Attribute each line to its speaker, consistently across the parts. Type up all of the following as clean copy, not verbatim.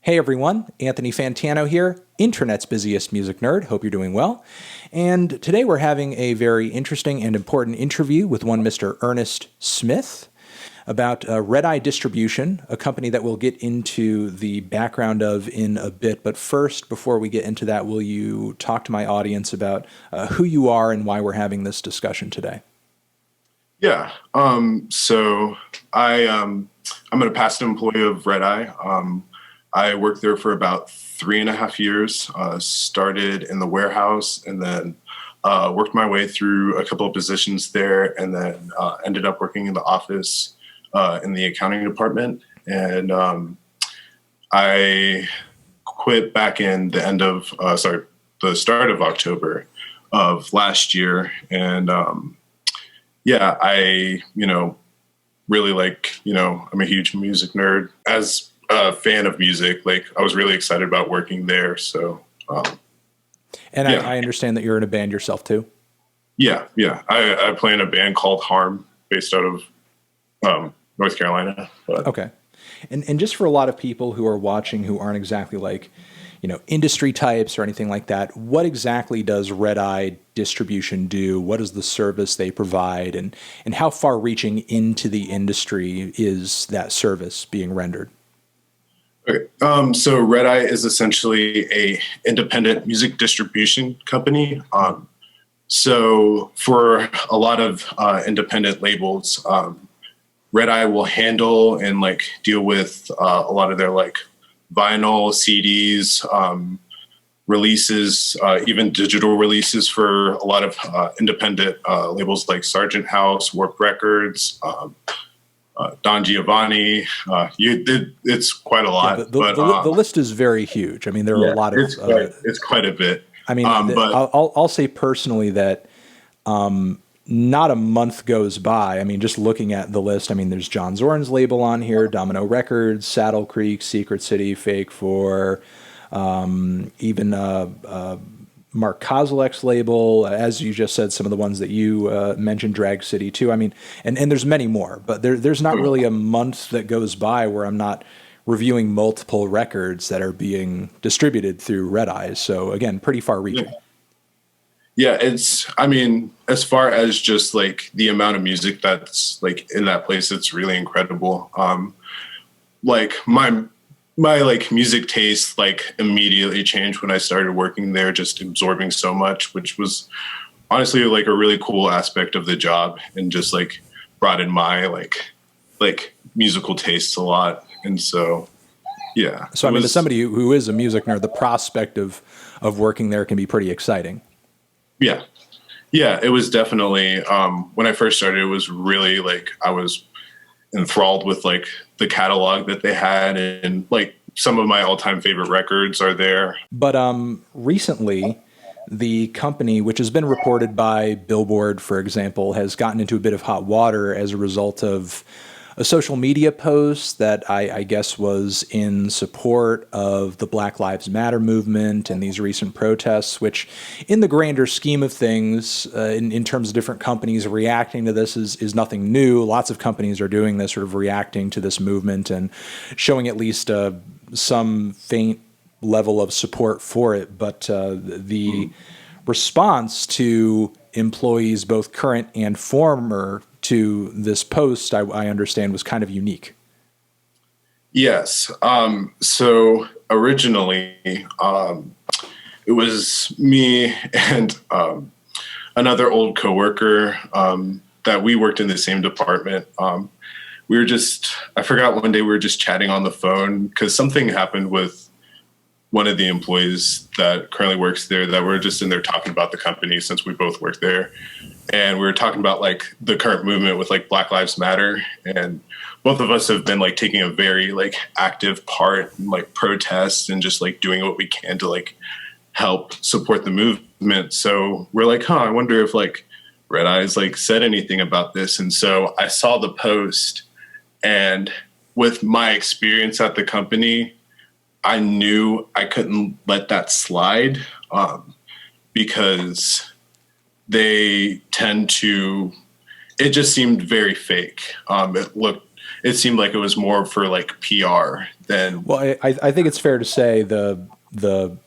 Speaker 1: Hey everyone, Anthony Fantano here, internet's busiest music nerd. Hope you're doing well. And today we're having a very interesting and important interview with one Mr. Ernest Smith about Redeye Distribution, a company that we'll get into the background of in a bit. But first, before we get into that, will you talk to my audience about who you are and why we're having this discussion today?
Speaker 2: Yeah. I'm a past employee of Redeye. I worked there for about 3.5 years. Started in the warehouse and then worked my way through a couple of positions there, and then ended up working in the office in the accounting department. And I quit back in the start of October of last year, and I, really I'm a huge music nerd. As a fan of music, I was really excited about working there. So,
Speaker 1: I understand that you're in a band yourself too.
Speaker 2: Yeah. I play in a band called Harm, based out of North Carolina.
Speaker 1: Okay. And just for a lot of people who are watching who aren't exactly industry types or anything like that, what exactly does Redeye Distribution do? What is the service they provide, and how far reaching into the industry is that service being rendered?
Speaker 2: Okay. So Redeye is essentially a independent music distribution company. So for a lot of independent labels, Redeye will handle and deal with a lot of their vinyl, CDs, releases, even digital releases for a lot of independent labels like Sargent House, Warp Records, Don Giovanni. It's quite a lot.
Speaker 1: Yeah, the list is very huge. I mean, there are a lot of...
Speaker 2: It's quite a bit.
Speaker 1: I mean, I'll say personally that not a month goes by. I mean, just looking at the list, I mean, there's John Zorn's label on here, Domino Records, Saddle Creek, Secret City, Fake Four, even Mark Kozolek's label, as you just said, some of the ones that you mentioned, Drag City too. I mean, and there's many more, but there's not really a month that goes by where I'm not reviewing multiple records that are being distributed through Redeye. So again, pretty far reaching.
Speaker 2: Yeah, as far as just the amount of music that's in that place, it's really incredible. My music taste immediately changed when I started working there, just absorbing so much, which was honestly a really cool aspect of the job, and just broadened my musical tastes a lot. And so, yeah.
Speaker 1: So to somebody who is a music nerd, the prospect of working there can be pretty exciting.
Speaker 2: Yeah. Yeah, it was definitely, when I first started, it was really I was enthralled with the catalog that they had, and some of my all-time favorite records are there.
Speaker 1: But recently, the company, which has been reported by Billboard, for example, has gotten into a bit of hot water as a result of a social media post that I guess was in support of the Black Lives Matter movement and these recent protests, which in the grander scheme of things, in terms of different companies reacting to this, is nothing new. Lots of companies are doing this, sort of reacting to this movement and showing at least some faint level of support for it. But the response to employees, both current and former, to this post, I understand, was kind of unique.
Speaker 2: Yes. So originally, it was me and another old coworker that we worked in the same department. I forgot, one day we were just chatting on the phone because something happened with one of the employees that currently works there, that we're just in there talking about the company, since we both work there. And we were talking about the current movement with Black Lives Matter. And both of us have been taking a very active part in protests and just doing what we can to help support the movement. So we're I wonder if Redeye's said anything about this. And so I saw the post, and with my experience at the company, I knew I couldn't let that slide, because they tend to, it just seemed very fake. it seemed like it was more for like PR than.
Speaker 1: Well, I think it's fair to say the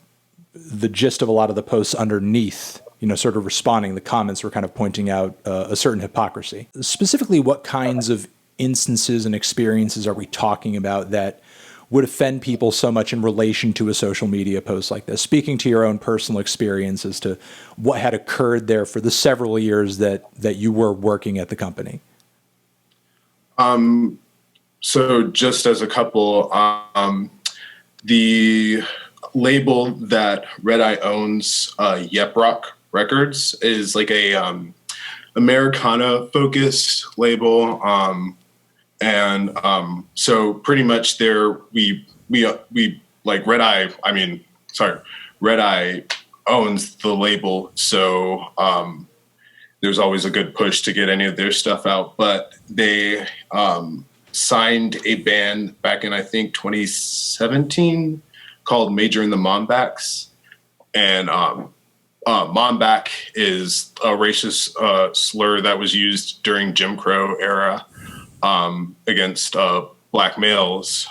Speaker 1: gist of a lot of the posts underneath, sort of responding, the comments were kind of pointing out a certain hypocrisy. Specifically, what kinds of instances and experiences are we talking about that would offend people so much in relation to a social media post like this? Speaking to your own personal experience as to what had occurred there for the several years that you were working at the company.
Speaker 2: So just as a couple, the label that Redeye owns, Yep Rock Records, is like a Americana focused label. So pretty much there we like Redeye. Redeye owns the label. So there's always a good push to get any of their stuff out. But they signed a band back in, I think, 2017 called Major and the Mombacks. And Momback is a racist slur that was used during Jim Crow era against black males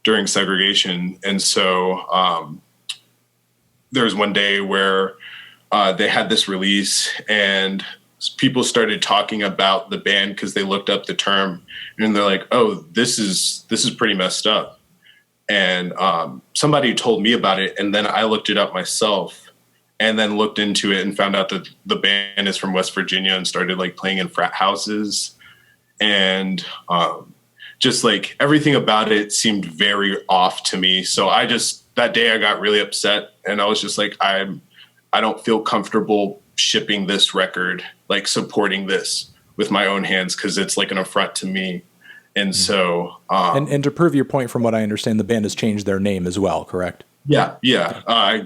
Speaker 2: during segregation. And so there was one day where they had this release and people started talking about the band because they looked up the term and they're like, oh, this is pretty messed up. And somebody told me about it, and then I looked it up myself and then looked into it and found out that the band is from West Virginia and started like playing in frat houses. And just like everything about it seemed very off to me. So that day I got really upset, and I was just like, I don't feel comfortable shipping this record, like supporting this with my own hands, because it's like an affront to me. And so,
Speaker 1: and to prove your point, from what I understand, the band has changed their name as well, correct?
Speaker 2: Yeah. I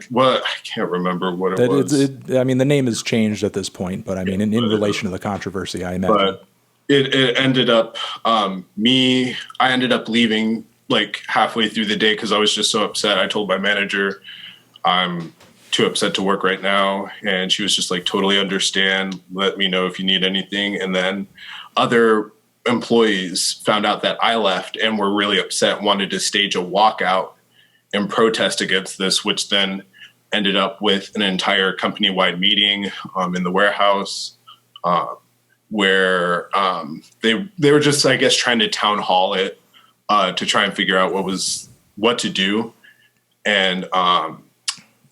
Speaker 2: can't remember what it was.
Speaker 1: I mean, the name has changed at this point, but I mean, in relation to the controversy, I imagine.
Speaker 2: But it ended up, I ended up leaving like halfway through the day because I was just so upset. I told my manager, I'm too upset to work right now. And she was just like, totally understand. Let me know if you need anything. And then other employees found out that I left and were really upset, wanted to stage a walkout and protest against this, which then ended up with an entire company-wide meeting in the warehouse where they were just, I guess, trying to town hall it to try and figure out what to do. And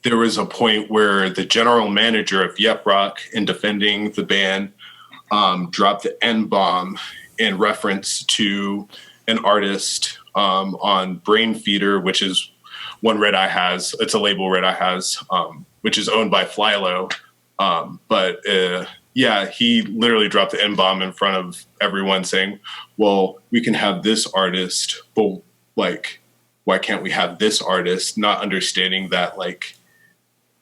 Speaker 2: there was a point where the general manager of Yep Rock, in defending the band, dropped the N-bomb in reference to an artist on Brain Feeder, which is one Redeye has. It's a label Redeye has, which is owned by Flylo. He literally dropped the N-bomb in front of everyone saying, well, we can have this artist, but like, why can't we have this artist? Not understanding that like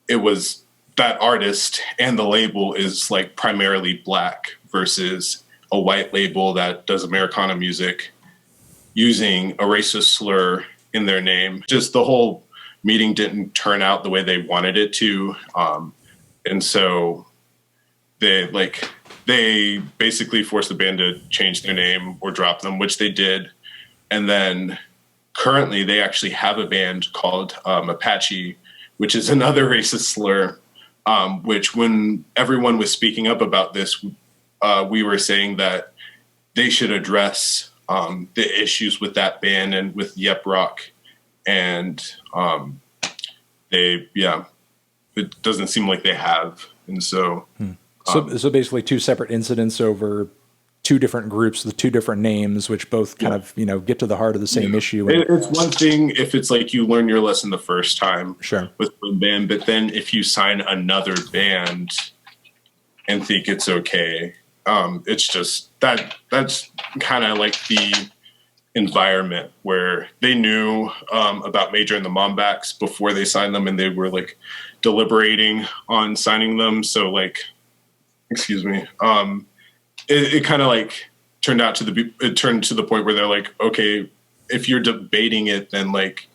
Speaker 2: it was that artist and the label is like primarily black versus a white label that does Americana music using a racist slur in their name. Just the whole meeting didn't turn out the way they wanted it to. And so they basically forced the band to change their name or drop them, which they did. And then currently they actually have a band called Apache, which is another racist slur, which when everyone was speaking up about this, we were saying that they should address the issues with that band and with Yep Rock. And it doesn't seem like they have. And so...
Speaker 1: So basically two separate incidents over two different groups with two different names, which both kind of, get to the heart of the same issue.
Speaker 2: It's one thing if it's like you learn your lesson the first time
Speaker 1: sure,
Speaker 2: with one band, but then if you sign another band and think it's okay, it's just that's kind of like the environment where they knew about Major and the Mombacks before they signed them, and they were like deliberating on signing them. So like, excuse me, it kind of like turned to the point where they're like, okay, if you're debating it, then like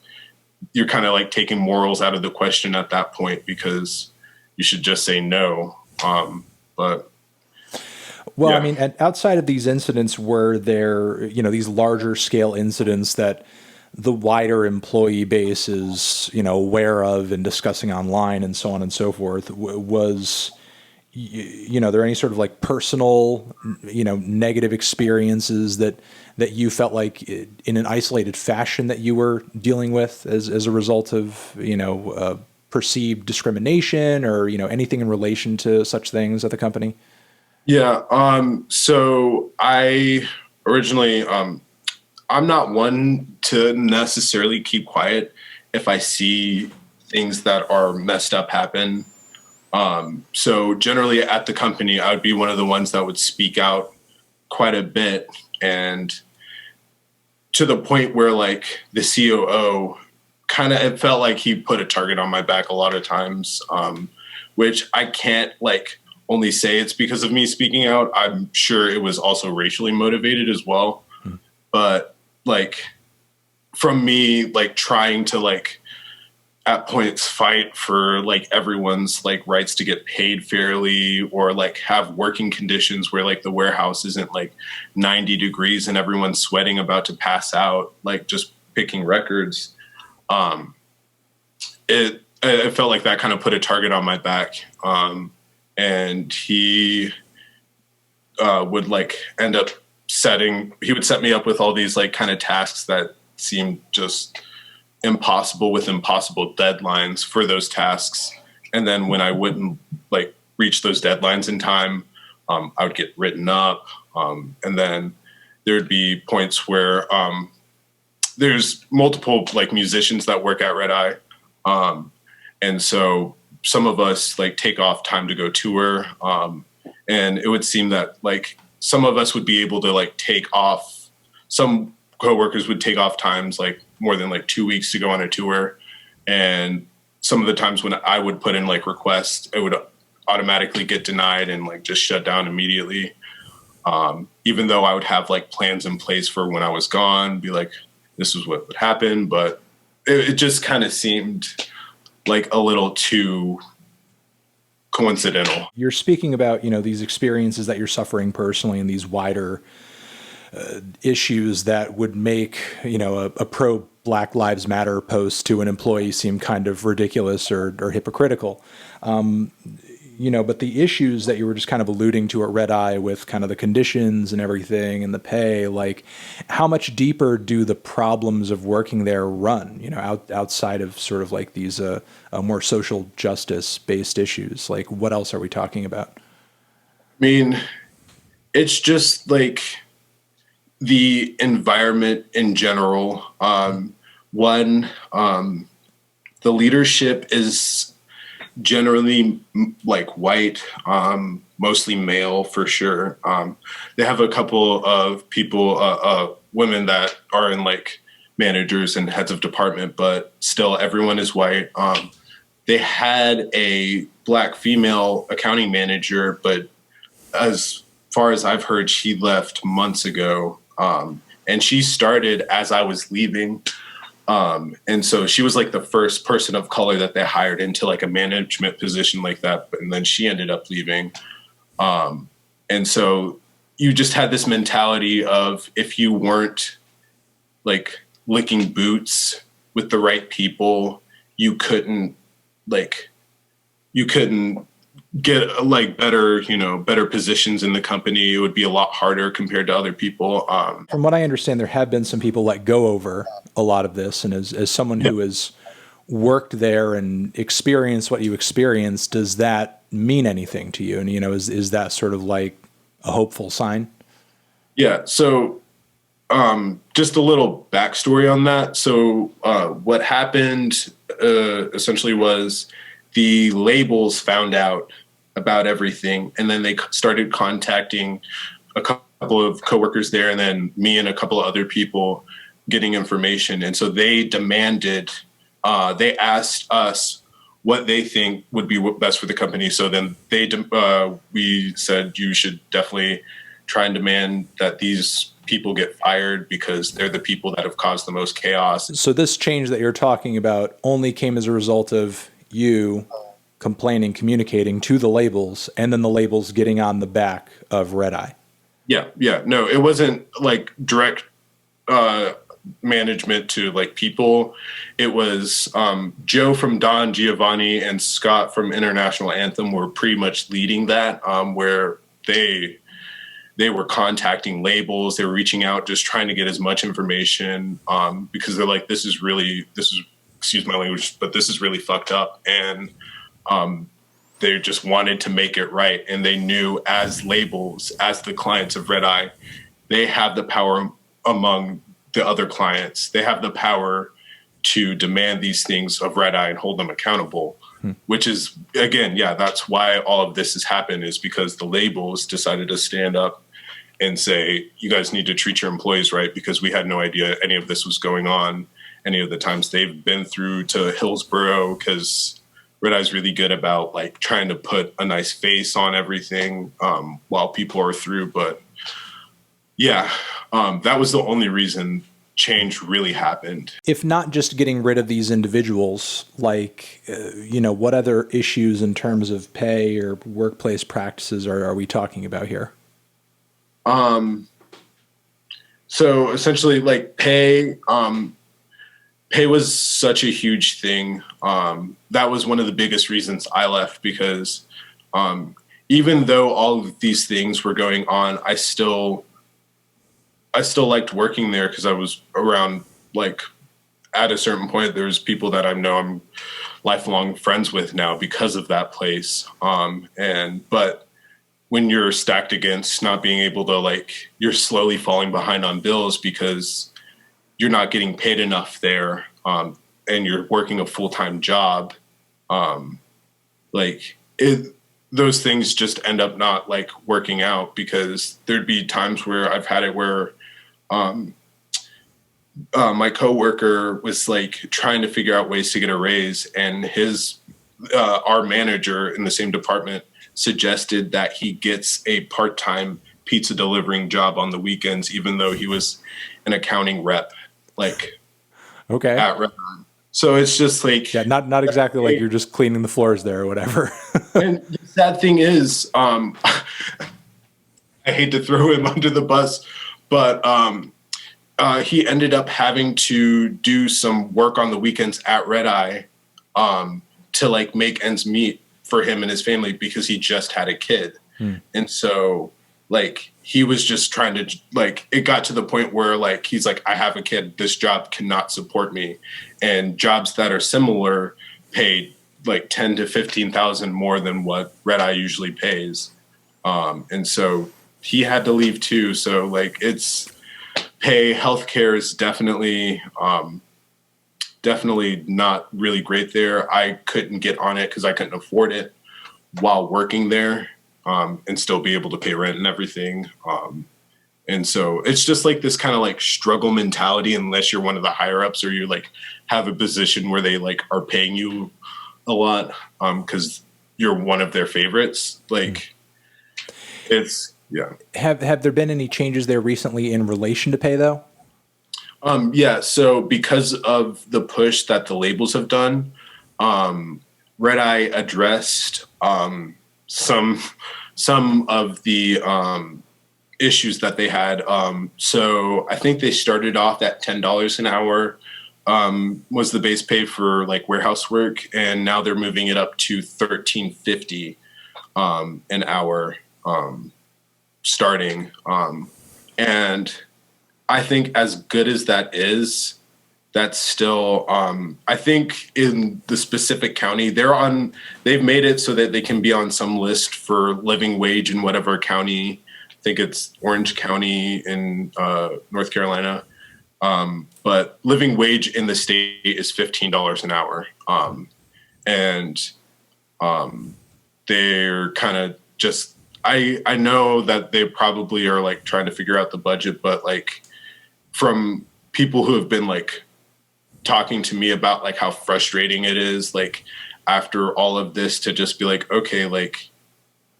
Speaker 2: you're kind of like taking morals out of the question at that point, because you should just say no. But
Speaker 1: Well, I
Speaker 2: Yeah.
Speaker 1: mean, and outside of these incidents, were there, these larger scale incidents that the wider employee base is, aware of and discussing online and so on and so forth? Was, there any sort of like personal, negative experiences that you felt like in an isolated fashion that you were dealing with as a result of, perceived discrimination or, anything in relation to such things at the company?
Speaker 2: Yeah. So I originally, I'm not one to necessarily keep quiet if I see things that are messed up happen. So generally at the company, I would be one of the ones that would speak out quite a bit, and to the point where like the COO kind of, it felt like he put a target on my back a lot of times, which I can't like only say it's because of me speaking out. I'm sure it was also racially motivated as well. But like from me, like trying to like at points fight for like everyone's like rights to get paid fairly, or like have working conditions where like the warehouse isn't like 90 degrees and everyone's sweating about to pass out, like just picking records. Um, it felt like that kind of put a target on my back. And he would like end up he would set me up with all these like kind of tasks that seemed just impossible, with impossible deadlines for those tasks. And then when I wouldn't like reach those deadlines in time, I would get written up. And then there'd be points where there's multiple like musicians that work at Redeye. And so some of us like take off time to go tour. And it would seem that like some of us would be able to like take off. Some coworkers would take off times like more than like 2 weeks to go on a tour. And some of the times when I would put in like requests, it would automatically get denied and like just shut down immediately. Even though I would have like plans in place for when I was gone, be like, this is what would happen. But it just kind of seemed like a little too coincidental.
Speaker 1: You're speaking about, these experiences that you're suffering personally and these wider issues that would make, a pro Black Lives Matter post to an employee seem kind of ridiculous or hypocritical. But the issues that you were just kind of alluding to at Red Eye with kind of the conditions and everything and the pay, like how much deeper do the problems of working there run, outside of sort of like these more social justice based issues? Like what else are we talking about?
Speaker 2: I mean, it's just like the environment in general. One, the leadership is generally like white, mostly male for sure. They have a couple of people, women that are in like managers and heads of department, but still everyone is white. They had a Black female accounting manager, but as far as I've heard, she left months ago. And she started as I was leaving. And so she was like the first person of color that they hired into like a management position like that. And then she ended up leaving. And so you just had this mentality of if you weren't like licking boots with the right people, you couldn't get like better positions in the company. It would be a lot harder compared to other people.
Speaker 1: From what I understand, there have been some people let go over a lot of this. And as someone who has worked there and experienced what you experienced, does that mean anything to you? And, is that sort of like a hopeful sign?
Speaker 2: Yeah. So just a little backstory on that. So what happened essentially was the labels found out about everything, and then they started contacting a couple of coworkers there, and then me and a couple of other people getting information. And so they demanded, they asked us what they think would be best for the company. So then we said you should definitely try and demand that these people get fired because they're the people that have caused the most chaos.
Speaker 1: So this change that you're talking about only came as a result of you complaining, communicating to the labels, and then the labels getting on the back of Redeye.
Speaker 2: Yeah. No, it wasn't like direct management to like people. It was Joe from Don Giovanni and Scott from International Anthem were pretty much leading that, where they were contacting labels. They were reaching out, just trying to get as much information, because they're like, this is excuse my language, but this is really fucked up. And they just wanted to make it right. And they knew, as labels, as the clients of Redeye, they have the power among the other clients. They have the power to demand these things of Redeye and hold them accountable, which is, again, yeah, that's why all of this has happened, is because the labels decided to stand up and say, you guys need to treat your employees right, because we had no idea any of this was going on any of the times they've been through to Hillsborough, because Redeye's really good about like trying to put a nice face on everything while people are through. But yeah, that was the only reason change really happened.
Speaker 1: If not just getting rid of these individuals, like, what other issues in terms of pay or workplace practices are we talking about here?
Speaker 2: So essentially, like pay was such a huge thing. That was one of the biggest reasons I left, because even though all of these things were going on, I still liked working there, because I was around, like, at a certain point, there's people that I know I'm lifelong friends with now because of that place. But when you're stacked against not being able to, like, you're slowly falling behind on bills because you're not getting paid enough there, and you're working a full-time job, those things just end up not like working out, because there'd be times where I've had it where my coworker was like trying to figure out ways to get a raise, and our manager in the same department suggested that he gets a part-time pizza delivering job on the weekends, even though he was an accounting rep, like,
Speaker 1: okay,
Speaker 2: at Redeye. So it's just like,
Speaker 1: yeah, not exactly like you're just cleaning the floors there or whatever.
Speaker 2: and the sad thing is, I hate to throw him under the bus, but he ended up having to do some work on the weekends at Redeye to like make ends meet for him and his family, because he just had a kid. And so like he was just trying to, like, it got to the point where like he's like, I have a kid, this job cannot support me. And jobs that are similar paid like 10 to 15,000 more than what Redeye usually pays. And so he had to leave too. So like it's pay, healthcare is definitely not really great there. I couldn't get on it because I couldn't afford it while working there, and still be able to pay rent and everything. And so it's just like this kind of like struggle mentality, unless you're one of the higher ups or you like have a position where they like are paying you a lot, because you're one of their favorites. Like it's, yeah.
Speaker 1: Have there been any changes there recently in relation to pay though?
Speaker 2: Yeah. So because of the push that the labels have done, Redeye addressed some of the issues that they had. So I think they started off at $10 an hour was the base pay for like warehouse work, and now they're moving it up to $13.50 an hour starting. And I think as good as that is, that's still, I think in the specific county, they've made it so that they can be on some list for living wage in whatever county. I think it's Orange County in North Carolina. But living wage in the state is $15 an hour. And they're kind of just, I know that they probably are like trying to figure out the budget, but like from people who have been like talking to me about like how frustrating it is, like after all of this, to just be like, okay, like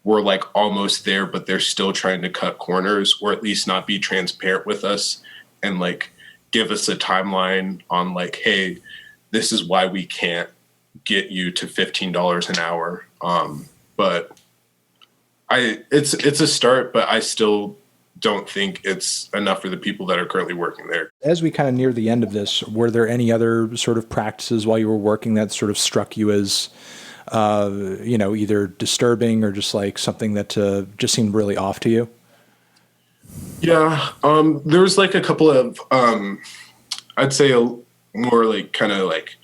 Speaker 2: we're like almost there, but they're still trying to cut corners, or at least not be transparent with us and like give us a timeline on like, hey, this is why we can't get you to $15 an hour. But it's a start, but I still don't think it's enough for the people that are currently working there.
Speaker 1: As we kind of near the end of this, were there any other sort of practices while you were working that sort of struck you as, either disturbing or just like something that just seemed really off to you?
Speaker 2: Yeah, there was like a couple of, I'd say more like kind of like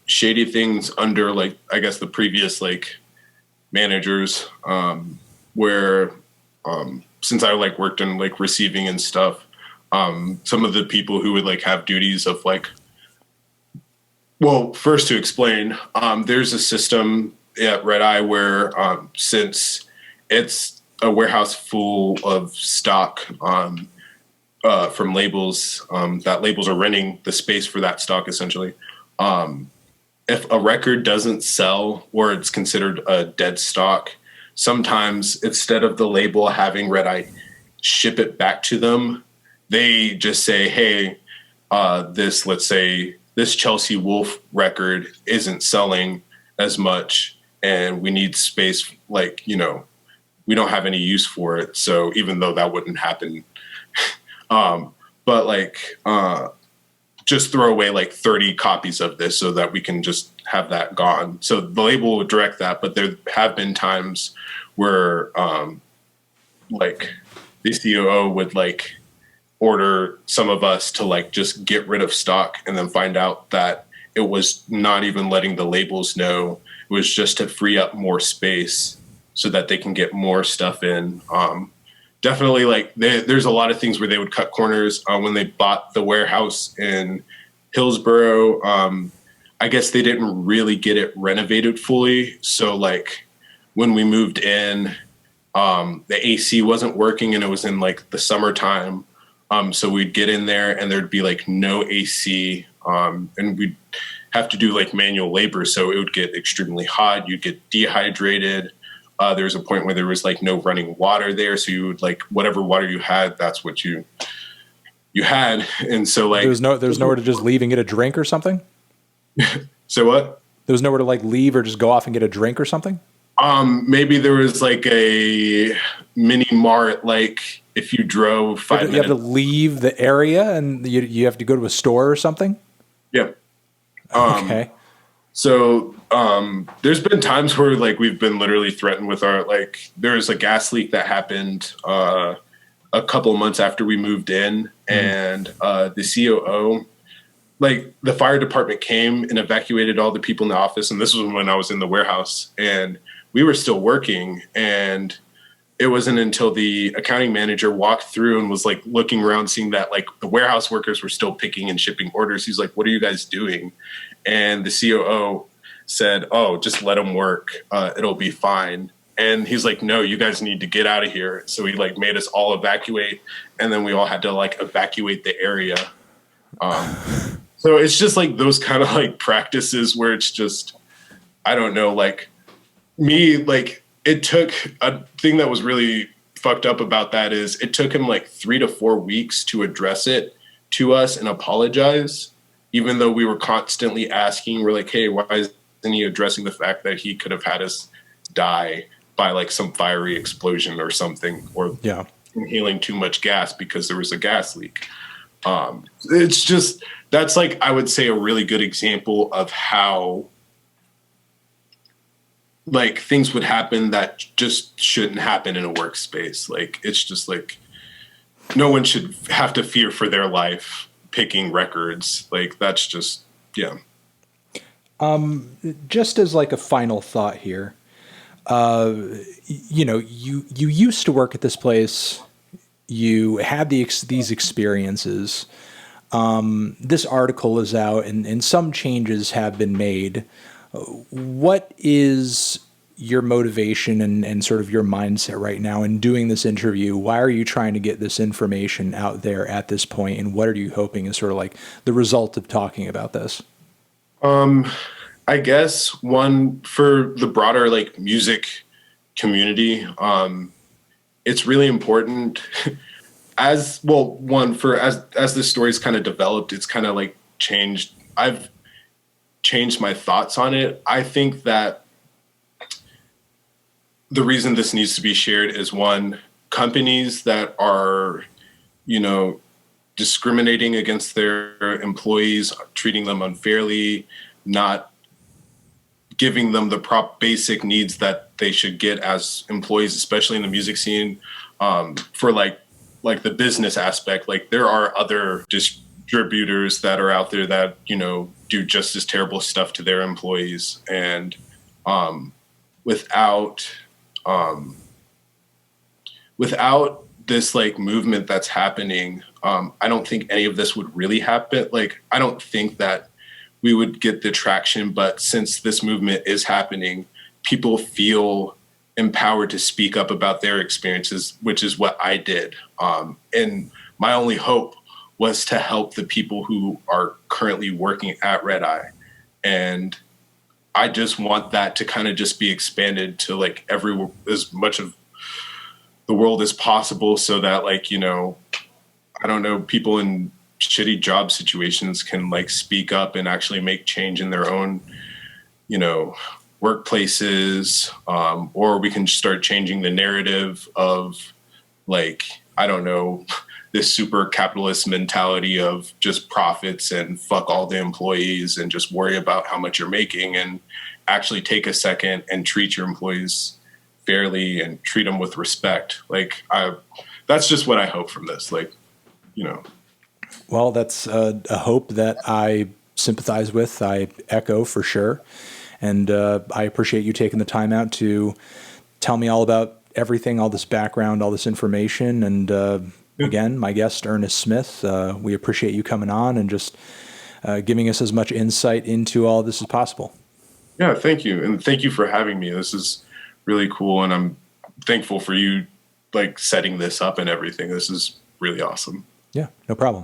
Speaker 2: shady things under like, I guess the previous like managers, where, since I like worked in like receiving and stuff, some of the people who would like have duties of like, well, first to explain, there's a system at Redeye where, since it's a warehouse full of stock, from labels, that labels are renting the space for that stock essentially. If a record doesn't sell or it's considered a dead stock, sometimes instead of the label having Redeye ship it back to them, they just say, hey, let's say this Chelsea Wolf record isn't selling as much and we need space, like, we don't have any use for it. So even though that wouldn't happen, but like, just throw away like 30 copies of this so that we can just have that gone. So the label would direct that, but there have been times where, like the COO would like order some of us to like just get rid of stock and then find out that it was not even letting the labels know. It was just to free up more space so that they can get more stuff in. Definitely, like there's a lot of things where they would cut corners. When they bought the warehouse in Hillsboro, I guess they didn't really get it renovated fully. So like when we moved in, the AC wasn't working and it was in like the summertime. So we'd get in there and there'd be like no AC, and we'd have to do like manual labor. So it would get extremely hot. You'd get dehydrated. There was a point where there was like no running water there. So you would like whatever water you had, that's what you had. And so like
Speaker 1: There's nowhere to just leave and get a drink or something.
Speaker 2: So what?
Speaker 1: There was nowhere to like leave or just go off and get a drink or something.
Speaker 2: Maybe there was like a mini mart, like if you drove 5 minutes.
Speaker 1: You have to leave the area and you have to go to a store or something.
Speaker 2: Yeah.
Speaker 1: Okay.
Speaker 2: So there's been times where like we've been literally threatened with our, like there's a gas leak that happened a couple of months after we moved in, and the COO, like the fire department came and evacuated all the people in the office, and this was when I was in the warehouse and we were still working, and it wasn't until the accounting manager walked through and was like looking around, seeing that like the warehouse workers were still picking and shipping orders. He's like, "What are you guys doing?" And the COO said, "Oh, just let them work. It'll be fine." And he's like, "No, you guys need to get out of here." So he like made us all evacuate, and then we all had to like evacuate the area. So it's just like those kind of like practices where it's just, I don't know, like me, like it took a thing that was really fucked up about that is it took him like 3 to 4 weeks to address it to us and apologize. Even though we were constantly asking, we're like, hey, why isn't he addressing the fact that he could have had us die by like some fiery explosion or something, or inhaling too much gas because there was a gas leak. It's just, that's like, I would say a really good example of how like things would happen that just shouldn't happen in a workspace. Like, it's just like, no one should have to fear for their life picking records. Like that's just, yeah.
Speaker 1: Just as like a final thought here, you used to work at this place. You had these experiences. This article is out and some changes have been made. What is your motivation and sort of your mindset right now in doing this interview? Why are you trying to get this information out there at this point? And what are you hoping is sort of like the result of talking about this?
Speaker 2: I guess one, for the broader like music community, it's really important as well. One, for as this story's kind of developed, it's kind of like changed. changed my thoughts on it. I think that the reason this needs to be shared is, one, companies that are, you know, discriminating against their employees, treating them unfairly, not giving them the basic needs that they should get as employees, especially in the music scene. For like the business aspect, like there are other distributors that are out there that, you know, do just as terrible stuff to their employees. And without without this like movement that's happening, I don't think any of this would really happen. Like, I don't think that we would get the traction, but since this movement is happening, people feel empowered to speak up about their experiences, which is what I did. And my only hope was to help the people who are currently working at Redeye. And I just want that to kind of just be expanded to like as much of the world as possible, so that, like, you know, I don't know, people in shitty job situations can like speak up and actually make change in their own, you know, workplaces. Or we can start changing the narrative of, like, I don't know, this super capitalist mentality of just profits and fuck all the employees and just worry about how much you're making, and actually take a second and treat your employees fairly and treat them with respect. Like, that's just what I hope from this. Like, you know.
Speaker 1: Well, that's a hope that I sympathize with. I echo for sure. And I appreciate you taking the time out to tell me all about everything, all this background, all this information. And again, my guest, Ernest Smith, we appreciate you coming on and just giving us as much insight into all this as possible.
Speaker 2: Yeah, thank you. And thank you for having me. This is really cool. And I'm thankful for you, like, setting this up and everything. This is really awesome.
Speaker 1: Yeah, no problem.